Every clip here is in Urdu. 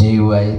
JUI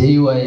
JUI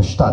80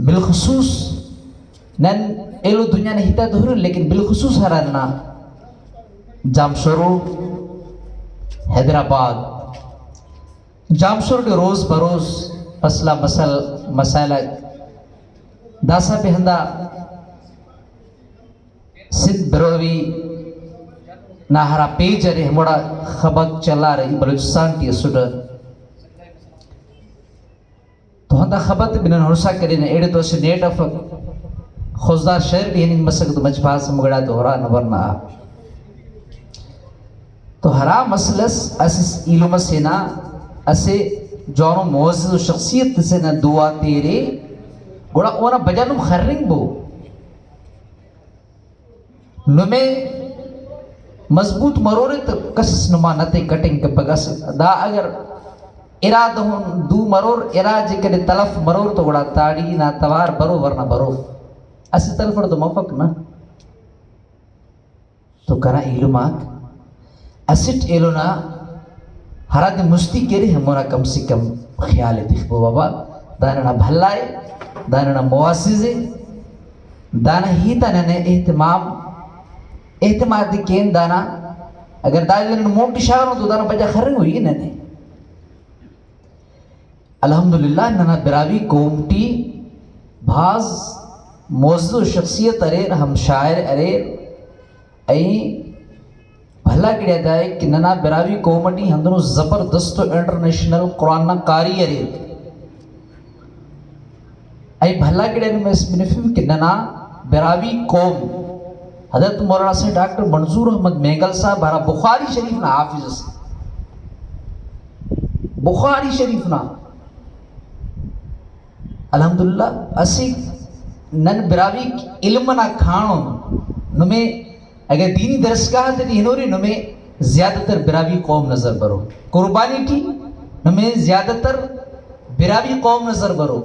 بالخصوص نن ایلو دنیا نے ہتا دہر لیکن بالخصوص ہرنا جامشورو حیدرآباد جامشور کے روز بروز مسئلہ مسائل داسا بہندہ سندھ بروی ناہرا پیج ارے ہموڑا خبر چلا رہی بلوچستان کی سوڈا تو ہندہ خبر بنن ہرسا کریں ایڈے تو سے نیٹ اف خوزدار شہر بھی ہنگ مسک تو مجباز مگڑا تو ہرا نورنا تو ہرا مسلس اسس علم سینا اسے جانو معزز و شخصیت سے نہ دعا تیرے گوڑا اونا بجانو خرنگ بو نمے مضبوط مرورے تو کسس نما نتے کٹنگ کے پگس دا اگر اراد ہون دو مرور اراد جے کرے تلف مرور تو گوڑا تاڑی نا توار برو ورنہ برو اسی تلف تو موفق نا تو کرا علمات اسٹ علونا ہرا دن مستی کرے ہمورا کم سے کم خیال دیکھو بابا داننا بھلائے داننا مواسزے دانا ہی تاننے اہتمام کین دانا اگر دانا موٹی شاگروں تو دانا بجا خرنگ ہوئی ننے الحمدللہ ننا براوی کومٹی بھاز موضوع شخصیت اریر ہم شاعر اریر این بھلا کڑیا دائے کہ ننا براوی کومٹی ہندنو زبردست انٹرنیشنل قرآن کاری اریر ای بھلا کڑیا میں اس بنفیم کہ ننا براوی قوم حضرت مولانا سے ڈاکٹر منظور احمد مینگل صاحب بارا بخاری شریف نا حافظ سے بخاری شریف نا الحمدللہ اسی نن براوی علم نا کھانو نمیں اگر دینی درسگاہ دنی ہنوری نمیں زیادہ تر براوی قوم نظر برو قربانی تھی نمیں زیادہ تر براوی قوم نظر برو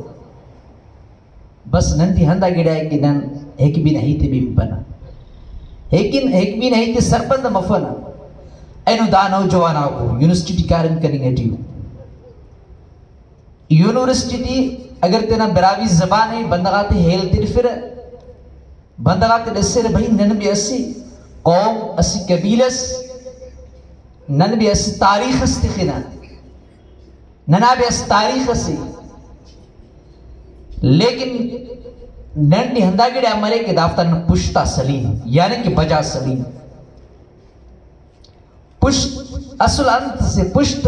بس نن تھی ہندہ گڑا ہے کہ نن ایک بھی نہیں تھی بھی بنا لیکن ایک بھی نہیں تھی سرپند مفنا اینو دا نوجوان آگو یونیورسٹی کارن کریں گے ٹیو یونیورسٹی اگر تینا براوی زبان ہے بندگاتے ہیل تیر پھر بندگاتے دسیر بھئی نن بھی اسی قوم اسی قبیلس نن بھی اسی تاریخ استی خنا ننا بھی اسی تاریخ اسی لیکن نن دی ہندہ گڑے عمرے کے دافتر پشتا سلیم یعنی کہ بجا سلیم پشت اصل انت سے پشت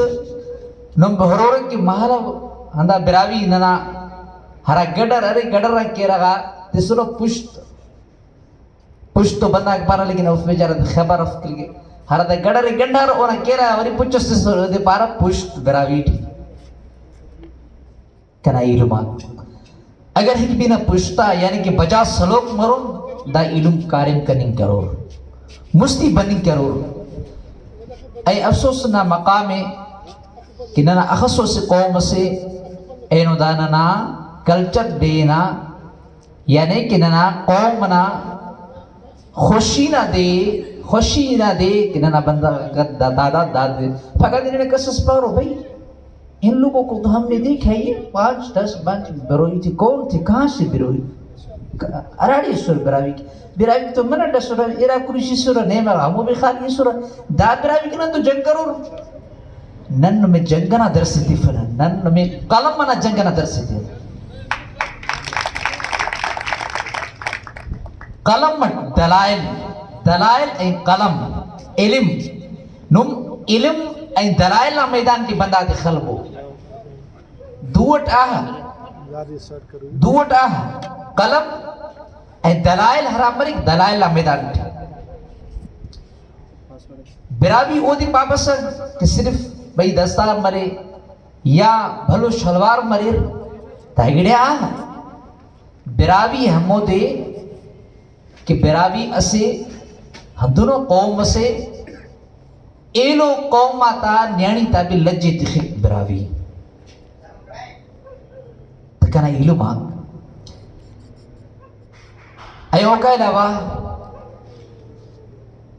نم بہرور کی محلہ ہندہ براوی ننا ہرا گڑر ارے گڑر رنگ کے رگا تیسرو پشت پشت تو بندہ اکبارا لیکن اوف بیچارہ خبر اف کل گئے ہرا دا گڑر گنڈر اونا کہہ رہا وری پچھو سے سر دے پارا پشت براوی تھی کنا علمات اگر ہک بھی نہ پشتا یعنی کہ بجا سلوک مرو دا علم کارم کننگ کرو مستی بننگ کرو اے افسوس نہ مقام کہ نہ اخصو سے قوم سے اینو داننا کلچر دینا یعنی کہ نہ قوم نہ خوشی نہ دے کہ نہ بندہ دادا دے فقط انہوں نے قصص پڑھو بھائی ان لوگوں کو تو ہم نے دیکھا یہ 5-10 بروئی تھی کون تھی کہاں سے بروئی اراڑی سور براوی کی تو منڈا سورا ایرا کریشی سورا نیمہ ہمو بخالی سورا دا براوی کی نا تو جنگ کرو نن میں جنگنا درسی تھی فنا نن میں قلم منا جنگنا درسی تھی قلم دلائل این قلم علم نم علم این دلائل میدان کی بندہ دے خلبو دوٹ آہا قلم این دلائل حرام مریک دلائل میدان کی براوی او دی پاپس کہ صرف بھئی دستار مرے یا بھلو شلوار مرے تاگڑے آہا براوی ہمو دے کہ براوی اسے ہندونو قوم سے ایلو قوم آتا نیانی تابی لجے تخیق براوی تکنا ایلو مانگ ایو کا علاوہ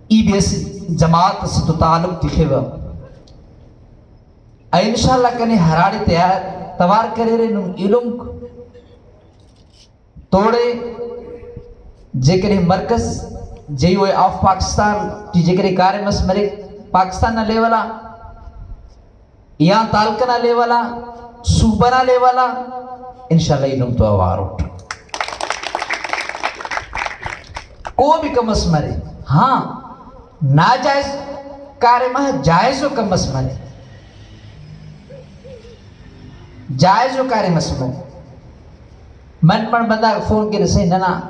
ای بی ایس جماعت سے تو تعلق تخیوہ انشاءاللہ کنے ہراڑی توار کرے رہے نم علم توڑے جیکر مرکز جیو آف پاکستان جی جیکر کار مس مرے پاکستان نہ لے والا یا تالکہ نہ لے والا صوبہ نہ لے والا انشاءاللہ انہوں تو آوار اٹھ کو بھی کم اس مرے ہاں ناجائز کار ماہ جائز و کم اس مرے جائز و کار مس مرے من بندہ فون کے رسے ننا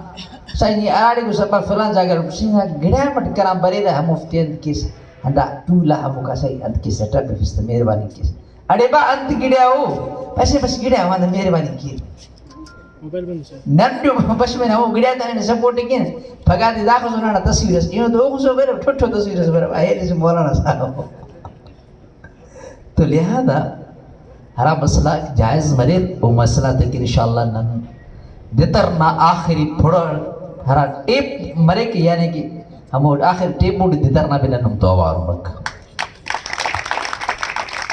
شاید یہ آڑی کو سپا فلان جاگر سینہ گڑیا مٹ کرام برے رہا مفتی اند کیس ہندا تولا ہمو کا سائی اند کیس اٹھا پفست مہربانی کیس اڑے با اند گڑیا ہو پیسے بس گڑیا ہوا دا مہربانی کی نم جو بس میں ہمو گڑیا تانے سپورٹی کین پھگا دی داخل سنانا تصویر اس انہوں تو اوکھو سو بیرو ٹھوٹھو تصویر اس بیرو آئے لیسے مولانا صاحب تو لہذا ہرا مسئلہ جائز مرید وہ مسئلہ تک انشاءاللہ نن دیتر نا آخری پھوڑا ہرا ٹیپ مرے کی یعنی کہ ہم آخر ٹیپ موڑی دیتر نا بھی ننم تو آواروں رکھا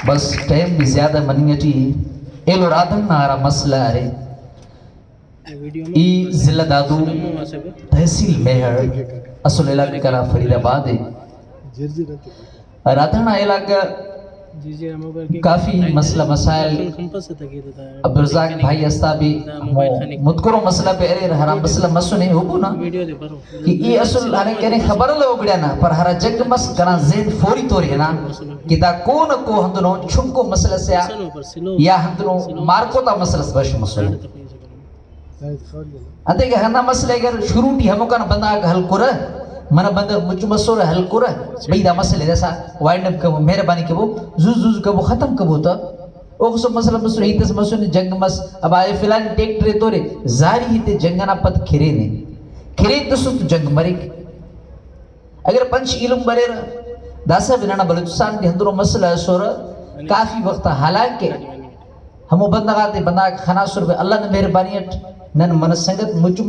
بس ٹائم بھی زیادہ منیتی ایلو رادن نا ہرا مسئلہ ہے ای ضلع دادو تحصیل مہر اصل علاقہ کرا فرید آباد ہے رادن علاقہ کافی مسئلہ مسائل عبدالرزاق بھائی استابی مدکروں مسئلہ پہ ارے ہرا مسئلہ مسئلہ ہو بو نا کہ یہ اصل آنے کہنے خبر اللہ اگڑیا نا پر ہرا جگ مس کنا زین فوری طوری ہے نا کہ دا کون کو ہندنوں چھنکو مسئلہ سے یا ہندنوں مارکو تا مسئلہ سے بش مسئلہ انتے کہ ہنہ مسئلہ اگر شروع ٹی ہمو کنا بندہ آگا حل کرا منا بندہ مجھو مسئلہ حل کرا بھئی دا مسئلہ جیسا وائنڈم کبو مہربانی کبو زوز کبو ختم کبو تا اوہ سب مسئلہ ہی تس مسئلہ جنگ مس اب آئے فلان ٹیک ٹرے تو رے زاری ہی تے جنگانا پت کھرے نے کھرے تسو تو جنگ مرک اگر پنچ علم برے رہا داسا بنانا بلوچستان کے ہندروں مسئلہ سورا کافی وقتا حالانکہ ہمو بندہ گاتے بندہ خانا سور پہ اللہ نے مہربانیت نن من سنگت مجھو